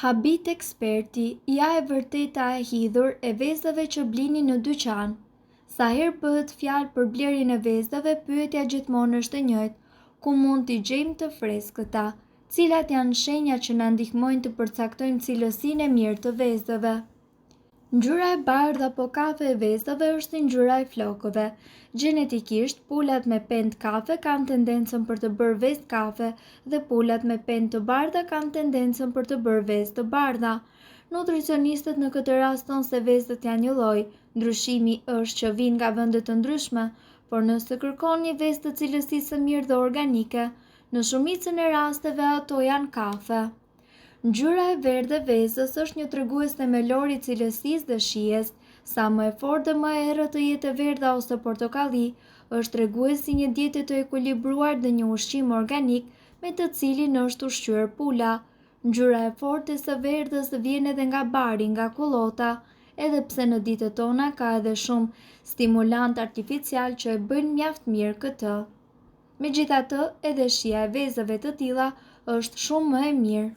Habit eksperti, ja e vërteta e hidhur e vezave që blini në dyqan. Sa herë bëhet fjalë për blerjen e vezave, pyetja gjithmonë është e njëjtë: ku mund t'i gjejmë të freskëta? Cilat janë shenjat që na ndihmojnë të përcaktojmë cilësinë e mirë të vezave? Ngjyra e bardhë apo kafe e vezave është ngjyra e flokëve. Gjenetikisht, pulat me pent kafe kanë tendencën për të bërë vezë kafe dhe pulat me pent të bardha kanë tendencën për të bërë vezë të bardha. Nutricionistët në këtë rast thonë se vezët janë një lloj. Ndryshimi është që vijnë nga vende të ndryshme, por nëse kërkon një vezë të cilësisë së mirë dhe organike, në shumicën e rasteve ato janë kafe. Ngjyra e verdhë e vezës është një tregues themelor i cilësisë dhe shijes. Sa më e fortë dhe më e errët të jetë e verdha ose portokalli, është tregues i një diete të ekuilibruar dhe një ushqim organik me të cilin është ushqyer pula. Ngjyra e fortë e së verdhës vjen edhe nga bari, nga kullota, edhe pse në ditët tona ka edhe shumë stimulant artificial që e bëjnë mjaft mirë këtë. Megjithatë, edhe shija e vezave të tilla është shumë më e mirë.